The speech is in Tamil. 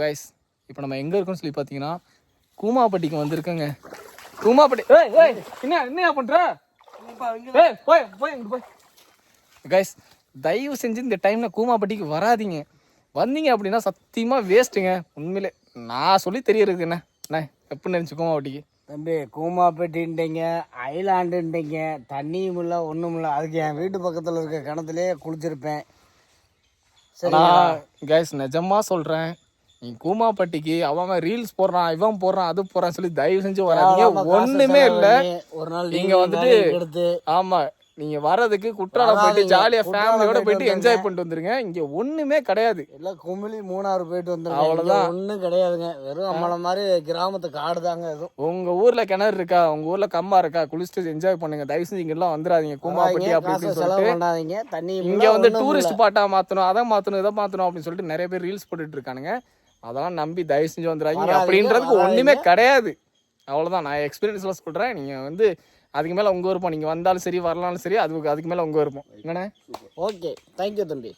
கைஸ் இப்போ நம்ம எங்கே இருக்கோம்னு சொல்லி பார்த்தீங்கன்னா கூமாப்பட்டிக்கு வந்திருக்கோங்க. கூமாப்பட்டி என்ன பண்ணுற? போய் கைஸ் தயவு செஞ்சு இந்த டைமில் கூமாப்பட்டிக்கு வராதிங்க. வந்தீங்க அப்படின்னா சத்தியமாக வேஸ்ட்டுங்க. உண்மையிலே நான் சொல்லி தெரியறதுக்கு என்ன எப்படின்னு நினச்சி கூமாப்பட்டிக்கு தம்பி கூமாப்பட்டின்ட்டீங்க, ஐலாண்டுன்ட்டீங்க, தண்ணியும் இல்லை ஒன்றும் இல்லை. அதுக்கு என் வீட்டு பக்கத்தில் இருக்க கிணத்துலேயே குளிச்சிருப்பேன். சரி கைஸ் நிஜமாக சொல்கிறேன், நீ கூமாப்பட்டிக்கு அவன் ரீல்ஸ் போடுறான், இவன் போடுறான், அது போடுறான்னு சொல்லி தயவு செஞ்சு வராதீங்க. ஒன்றுமே இல்லை. ஒரு நாள் நீங்கள் வந்துட்டு ஆமாம் நீங்கள் வர்றதுக்கு குற்றாலம் போயிட்டு ஜாலியாக ஃபேமிலியோட போயிட்டு என்ஜாய் பண்ணிட்டு வந்துருங்க. இங்கே ஒன்றுமே கிடையாது. எல்லாம் குமிழி மூணாறு போயிட்டு வந்துருங்க. அவ்வளோதான், ஒன்றும் கிடையாதுங்க. வெறும் நம்மள மாதிரி கிராமத்து காடு தாங்க. எதுவும் உங்கள் ஊரில் கிணறு இருக்கா, உங்கள் ஊரில் கம்மா இருக்கா, குளிச்சுட்டு என்ஜாய் பண்ணுங்க. தயவு செஞ்சு இங்கெல்லாம் வந்துடாதீங்க. கூமாப்பட்டி அப்படின்னு சொல்லிட்டு தண்ணி இங்கே வந்து டூரிஸ்ட் ஸ்பாட்டாக மாற்றணும், அதை மாற்றணும், இதை மாற்றணும் அப்படின்னு சொல்லிட்டு நிறைய பேர் ரீல்ஸ் போட்டுட்டு இருக்கானுங்க. அதெல்லாம் நம்பி தயவு செஞ்சு வந்துடாதீங்க. அப்படின்றதுக்கு ஒன்றுமே கிடையாது. அவ்வளோதான், நான் எக்ஸ்பீரியன்ஸில் சொல்கிறேன். நீங்கள் வந்து அதுக்கு மேலே உங்கள் விருப்பம். நீங்கள் வந்தாலும் சரி வரலாலும் சரி, அதுக்கு மேலே உங்கள் விருப்பம். என்னண்ணே? ஓகே, தேங்க்யூ தம்பி.